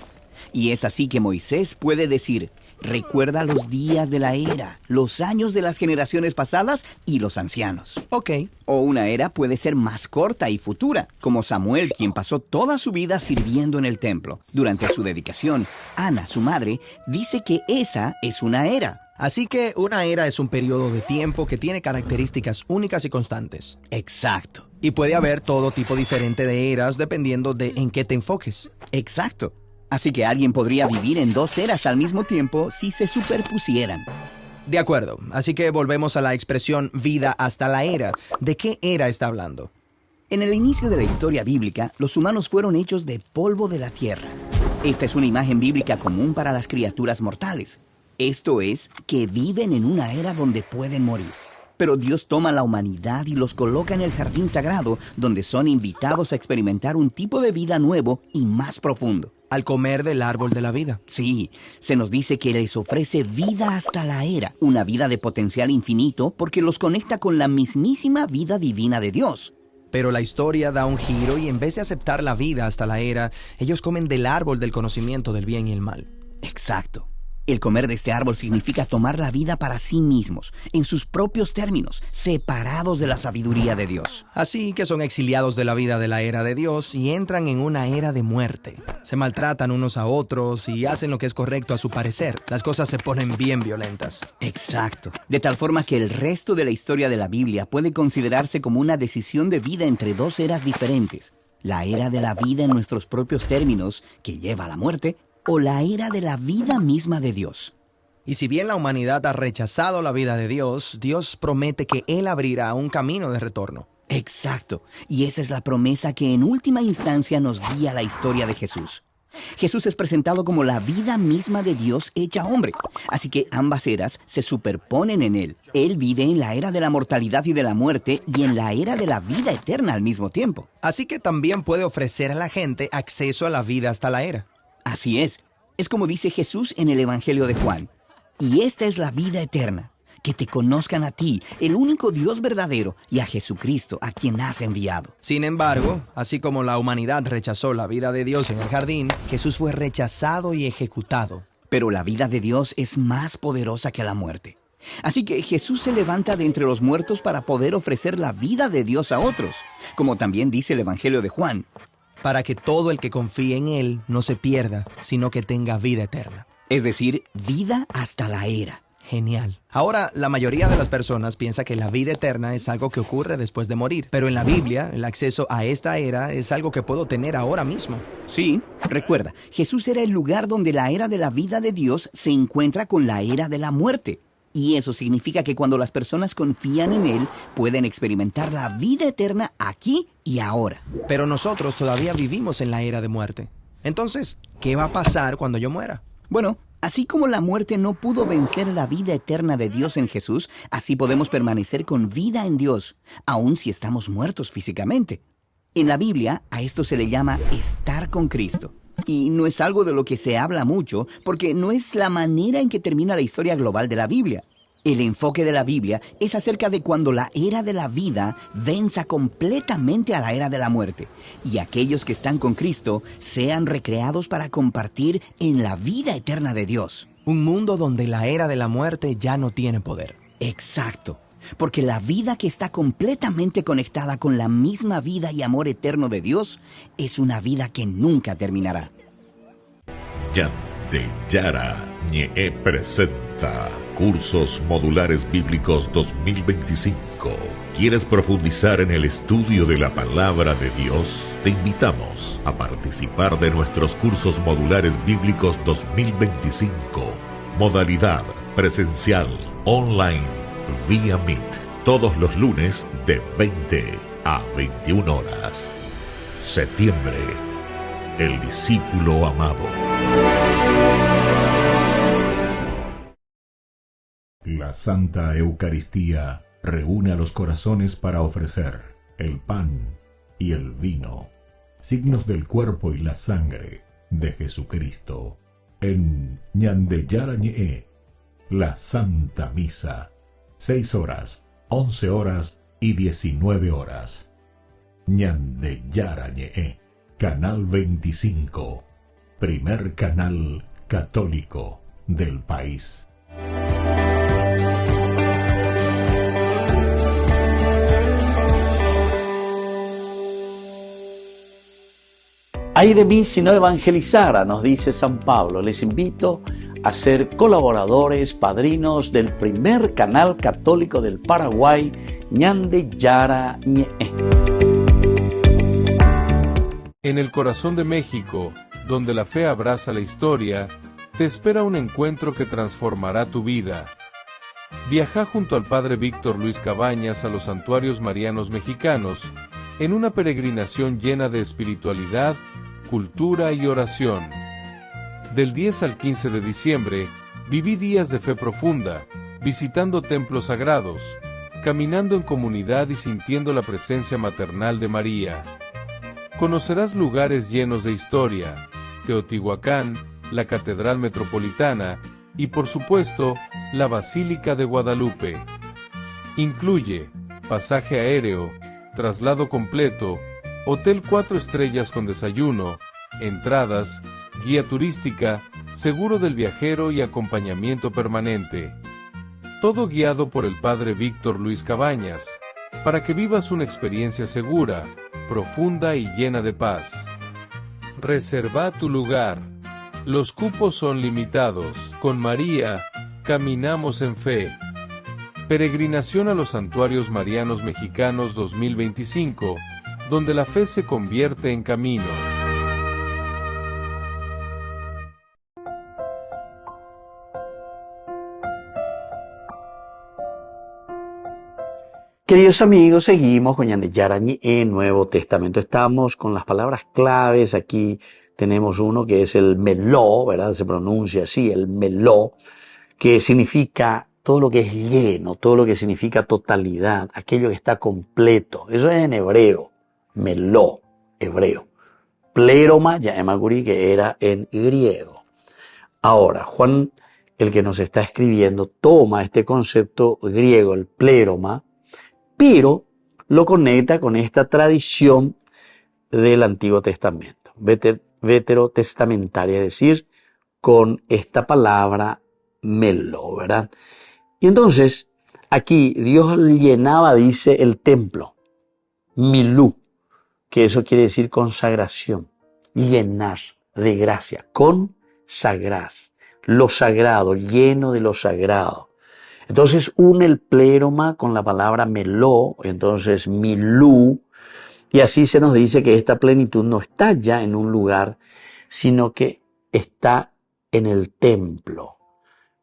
Y es así que Moisés puede decir: recuerda los días de la era, los años de las generaciones pasadas y los ancianos. Ok. O una era puede ser más corta y futura, como Samuel, quien pasó toda su vida sirviendo en el templo. Durante su dedicación, Ana, su madre, dice que esa es una era. Así que una era es un periodo de tiempo que tiene características únicas y constantes. Exacto. Y puede haber todo tipo diferente de eras dependiendo de en qué te enfoques. Exacto. Así que alguien podría vivir en dos eras al mismo tiempo si se superpusieran. De acuerdo. Así que volvemos a la expresión vida hasta la era. ¿De qué era está hablando? En el inicio de la historia bíblica, los humanos fueron hechos de polvo de la tierra. Esta es una imagen bíblica común para las criaturas mortales. Esto es, que viven en una era donde pueden morir. Pero Dios toma la humanidad y los coloca en el jardín sagrado, donde son invitados a experimentar un tipo de vida nuevo y más profundo. Al comer del árbol de la vida. Sí, se nos dice que les ofrece vida hasta la era, una vida de potencial infinito porque los conecta con la mismísima vida divina de Dios. Pero la historia da un giro y en vez de aceptar la vida hasta la era, ellos comen del árbol del conocimiento del bien y el mal. Exacto. El comer de este árbol significa tomar la vida para sí mismos, en sus propios términos, separados de la sabiduría de Dios. Así que son exiliados de la vida de la era de Dios y entran en una era de muerte. Se maltratan unos a otros y hacen lo que es correcto a su parecer. Las cosas se ponen bien violentas. Exacto. De tal forma que el resto de la historia de la Biblia puede considerarse como una decisión de vida entre dos eras diferentes. La era de la vida en nuestros propios términos, que lleva a la muerte, o la era de la vida misma de Dios. Y si bien la humanidad ha rechazado la vida de Dios, Dios promete que Él abrirá un camino de retorno. Exacto. Y esa es la promesa que en última instancia nos guía la historia de Jesús. Jesús es presentado como la vida misma de Dios hecha hombre. Así que ambas eras se superponen en Él. Él vive en la era de la mortalidad y de la muerte y en la era de la vida eterna al mismo tiempo. Así que también puede ofrecer a la gente acceso a la vida hasta la era. Así es. Es como dice Jesús en el Evangelio de Juan. Y esta es la vida eterna, que te conozcan a ti, el único Dios verdadero, y a Jesucristo, a quien has enviado. Sin embargo, así como la humanidad rechazó la vida de Dios en el jardín, Jesús fue rechazado y ejecutado. Pero la vida de Dios es más poderosa que la muerte. Así que Jesús se levanta de entre los muertos para poder ofrecer la vida de Dios a otros, como también dice el Evangelio de Juan. Para que todo el que confíe en Él no se pierda, sino que tenga vida eterna. Es decir, vida hasta la era. Genial. Ahora, la mayoría de las personas piensa que la vida eterna es algo que ocurre después de morir. Pero en la Biblia, el acceso a esta era es algo que puedo tener ahora mismo. Sí, recuerda, Jesús era el lugar donde la era de la vida de Dios se encuentra con la era de la muerte. Y eso significa que cuando las personas confían en Él, pueden experimentar la vida eterna aquí y ahora. Pero nosotros todavía vivimos en la era de muerte. Entonces, ¿qué va a pasar cuando yo muera? Bueno, así como la muerte no pudo vencer la vida eterna de Dios en Jesús, así podemos permanecer con vida en Dios, aun si estamos muertos físicamente. En la Biblia, a esto se le llama estar con Cristo. Y no es algo de lo que se habla mucho, porque no es la manera en que termina la historia global de la Biblia. El enfoque de la Biblia es acerca de cuando la era de la vida venza completamente a la era de la muerte, y aquellos que están con Cristo sean recreados para compartir en la vida eterna de Dios. Un mundo donde la era de la muerte ya no tiene poder. Exacto. Porque la vida que está completamente conectada con la misma vida y amor eterno de Dios es una vida que nunca terminará. Yara Ñe presenta Cursos Modulares Bíblicos 2025. ¿Quieres profundizar en el estudio de la Palabra de Dios? Te invitamos a participar de nuestros Cursos Modulares Bíblicos 2025. Modalidad presencial, online, vía Meet, todos los lunes de 20 a 21 horas. Septiembre. el discípulo amado. La Santa Eucaristía reúne a los corazones para ofrecer el pan y el vino, signos del cuerpo y la sangre de Jesucristo. En Ñandeyarañe, la Santa Misa, 6 horas, 11 horas y 19 horas. Ñandeyarañe, Canal 25, primer canal católico del país. Ay de mí si no evangelizara, nos dice San Pablo. Les invito a ser colaboradores, padrinos del primer canal católico del Paraguay, Ñandeyarañe. En el corazón de México, donde la fe abraza la historia, te espera un encuentro que transformará tu vida. Viaja junto al Padre Víctor Luis Cabañas a los santuarios marianos mexicanos, en una peregrinación llena de espiritualidad, cultura y oración. Del 10 al 15 de diciembre, viví días de fe profunda, visitando templos sagrados, caminando en comunidad y sintiendo la presencia maternal de María. Conocerás lugares llenos de historia, Teotihuacán, la Catedral Metropolitana y, por supuesto, la Basílica de Guadalupe. Incluye pasaje aéreo, traslado completo, hotel 4 estrellas con desayuno, entradas, guía turística, seguro del viajero y acompañamiento permanente. Todo guiado por el Padre Víctor Luis Cabañas, para que vivas una experiencia segura, profunda y llena de paz. Reserva tu lugar. Los cupos son limitados. Con María, caminamos en fe. Peregrinación a los Santuarios Marianos Mexicanos 2025, donde la fe se convierte en camino. Queridos amigos, seguimos con Ñandeyarañe en Nuevo Testamento. Estamos con las palabras claves. Aquí tenemos uno que es el meló, ¿verdad? Se pronuncia así, el meló, que significa todo lo que es lleno, todo lo que significa totalidad, aquello que está completo. Eso es en hebreo, meló, hebreo. Pléroma, ya emagurí, que era en griego. Ahora, Juan, el que nos está escribiendo, toma este concepto griego, el pléroma, pero lo conecta con esta tradición del Antiguo Testamento, veterotestamentaria, es decir, con esta palabra melo, ¿verdad? Y entonces, aquí Dios llenaba, dice, el templo, milú, que eso quiere decir consagración, llenar de gracia, consagrar, lo sagrado, lleno de lo sagrado. Entonces une el pléroma con la palabra meló, entonces milú, y así se nos dice que esta plenitud no está ya en un lugar, sino que está en el templo,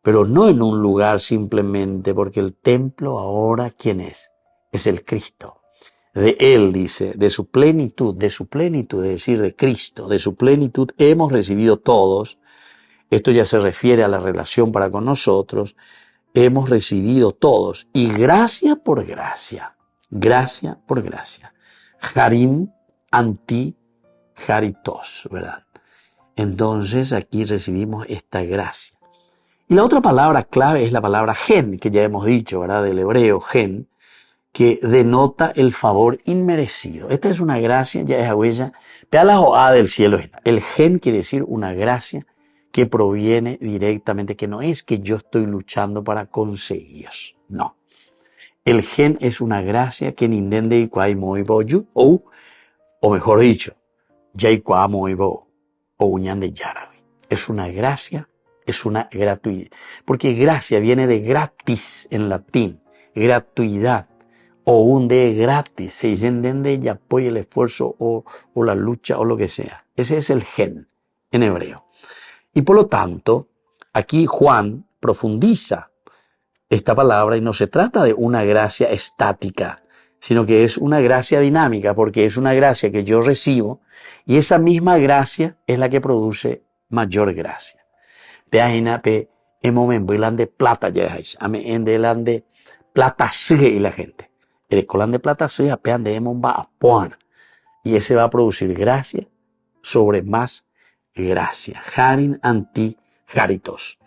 pero no en un lugar simplemente, porque el templo ahora, ¿quién es? Es el Cristo. De Él, dice, de su plenitud, es decir, de Cristo, de su plenitud hemos recibido todos. Esto ya se refiere a la relación para con nosotros. Hemos recibido todos, y gracia por gracia, Harim anti haritos, ¿verdad? Entonces aquí recibimos esta gracia. Y la otra palabra clave es la palabra gen, que ya hemos dicho, ¿verdad? Del hebreo gen, que denota el favor inmerecido. Esta es una gracia, ya es huella, peala del cielo. El gen quiere decir una gracia que proviene directamente, que no es que yo estoy luchando para conseguir, no. El gen es una gracia que nindende ikuai moiboyu, o mejor dicho, yaikua moibo, o Ñandeyarañe. Es una gracia, es una gratuidad, porque gracia viene de gratis en latín, gratuidad, o un de gratis, se dice entende y apoya el esfuerzo o la lucha o lo que sea. Ese es el gen en hebreo. Y por lo tanto, aquí Juan profundiza esta palabra y no se trata de una gracia estática, sino que es una gracia dinámica, porque es una gracia que yo recibo y esa misma gracia es la que produce mayor gracia. Peajina pe emomen de plata ya es, ame en de plata sigue y la gente. El colán de plata sigue pean de emon va a poner y ese va a producir gracia sobre más gracia. Harin anti haritos.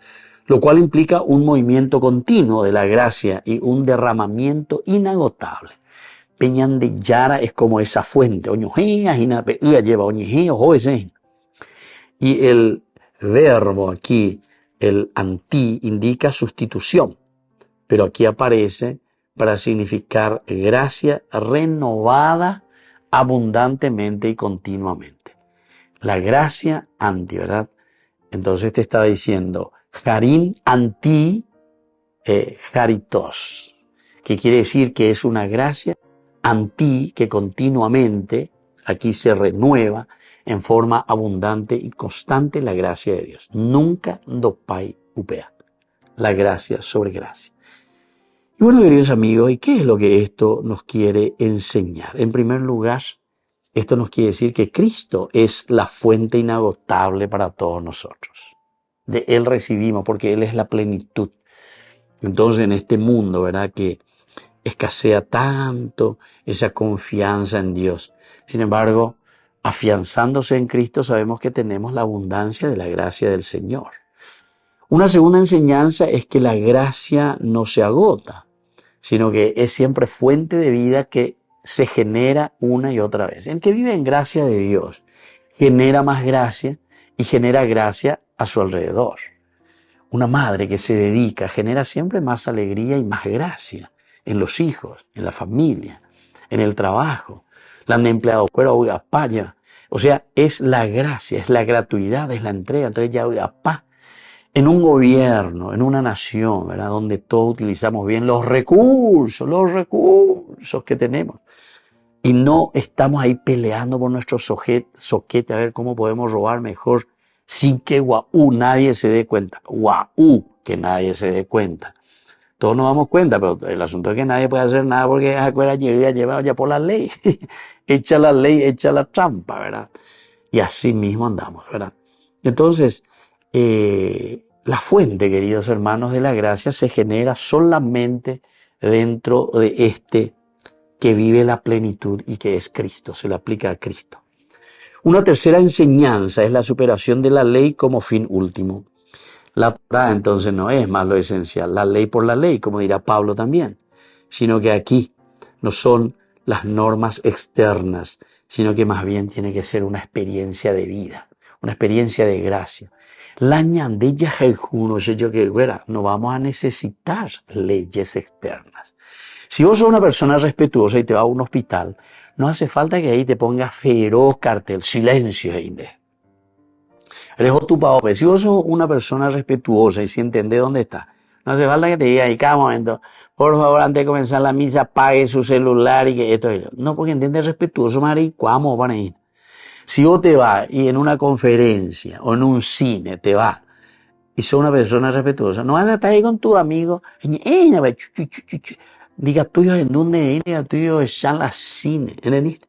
Lo cual implica un movimiento continuo de la gracia y un derramamiento inagotable. Peñan de Yara es como esa fuente. Y el verbo aquí, el anti, indica sustitución. Pero aquí aparece para significar gracia renovada abundantemente y continuamente. La gracia anti, ¿verdad? Entonces te estaba diciendo Harin anti haritos, que quiere decir que es una gracia anti que continuamente aquí se renueva en forma abundante y constante la gracia de Dios. Nunca dopai upea, la gracia sobre gracia. Y bueno, queridos amigos, ¿y qué es lo que esto nos quiere enseñar? En primer lugar, esto nos quiere decir que Cristo es la fuente inagotable para todos nosotros. De Él recibimos, porque Él es la plenitud. Entonces, en este mundo, ¿verdad?, que escasea tanto esa confianza en Dios. Sin embargo, afianzándose en Cristo, sabemos que tenemos la abundancia de la gracia del Señor. Una segunda enseñanza es que la gracia no se agota, sino que es siempre fuente de vida que se genera una y otra vez. El que vive en gracia de Dios genera más gracia y genera gracia a su alrededor. Una madre que se dedica genera siempre más alegría y más gracia en los hijos, en la familia, en el trabajo. La han empleado fuera hoy a paya. O sea, es la gracia, es la gratuidad, es la entrega. Entonces ya hoy a pa. En un gobierno, en una nación, ¿verdad?, donde todos utilizamos bien los recursos que tenemos. Y no estamos ahí peleando por nuestro soquete a ver cómo podemos robar mejor sin que nadie se dé cuenta. Que nadie se dé cuenta. Todos nos damos cuenta, pero el asunto es que nadie puede hacer nada porque afuera llevado ya por la ley. Echa la ley, echa la trampa, ¿verdad? Y así mismo andamos, ¿verdad? Entonces, la fuente, queridos hermanos, de la gracia se genera solamente dentro de este que vive la plenitud y que es Cristo, se le aplica a Cristo. Una tercera enseñanza es la superación de la ley como fin último. La Torá entonces no es más lo esencial, la ley por la ley, como dirá Pablo también, sino que aquí no son las normas externas, sino que más bien tiene que ser una experiencia de vida, una experiencia de gracia. La ñandella jerjuno, yo que no vamos a necesitar leyes externas. Si vos sos una persona respetuosa y te vas a un hospital, no hace falta que ahí te pongas feroz cartel, silencio, Inde. Si vos sos una persona respetuosa y si entendés dónde está, no hace falta que te diga ahí cada momento, por favor, antes de comenzar la misa, apague su celular y que esto y eso. No, porque entiendes respetuoso, maricuamo, van a ir. Si vos te vas y en una conferencia o en un cine te vas y sos una persona respetuosa, no vas a estar ahí con tu amigo, diga tuyo en donde diga tuyo en la cine, ¿entendiste?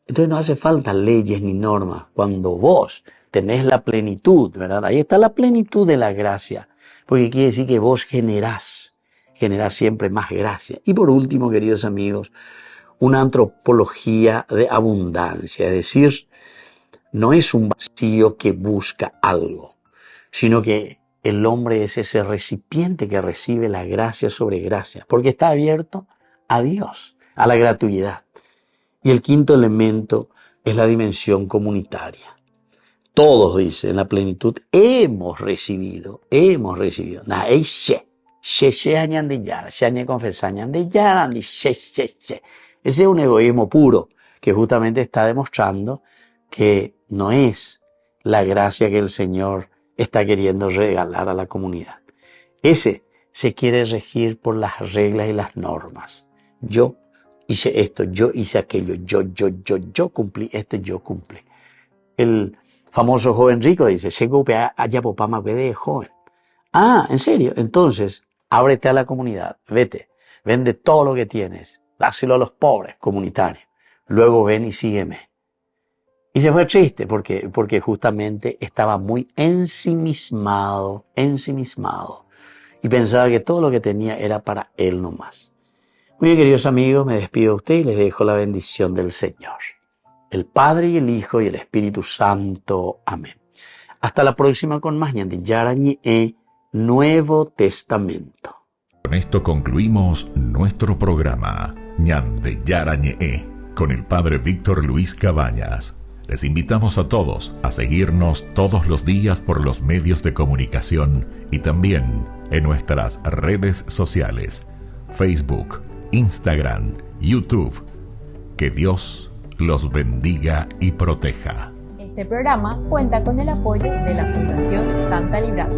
Entonces no hace falta leyes ni normas cuando vos tenés la plenitud, ¿verdad? Ahí está la plenitud de la gracia, porque quiere decir que vos generás siempre más gracia. Y por último, queridos amigos, una antropología de abundancia, es decir, no es un vacío que busca algo, sino que el hombre es ese recipiente que recibe la gracia sobre gracia, porque está abierto a Dios, a la gratuidad. Y el quinto elemento es la dimensión comunitaria. Todos, dice, en la plenitud hemos recibido. Ese es un egoísmo puro que justamente está demostrando que no es la gracia que el Señor está queriendo regalar a la comunidad. Ese se quiere regir por las reglas y las normas. Yo hice esto, yo hice aquello, yo cumplí esto, yo cumplí. El famoso joven rico dice, allá papá me de joven. Ah, ¿en serio? Entonces, ábrete a la comunidad, vete, vende todo lo que tienes, dáselo a los pobres, comunitario. Luego ven y sígueme. Y se fue triste porque justamente estaba muy ensimismado. Y pensaba que todo lo que tenía era para él nomás. Muy bien, queridos amigos, me despido de ustedes y les dejo la bendición del Señor. El Padre y el Hijo y el Espíritu Santo. Amén. Hasta la próxima con más Ñande Yarañe, Nuevo Testamento. Con esto concluimos nuestro programa Ñande Yarañe con el Padre Víctor Luis Cabañas. Les invitamos a todos a seguirnos todos los días por los medios de comunicación y también en nuestras redes sociales, Facebook, Instagram, YouTube. Que Dios los bendiga y proteja. Este programa cuenta con el apoyo de la Fundación Santa Librada.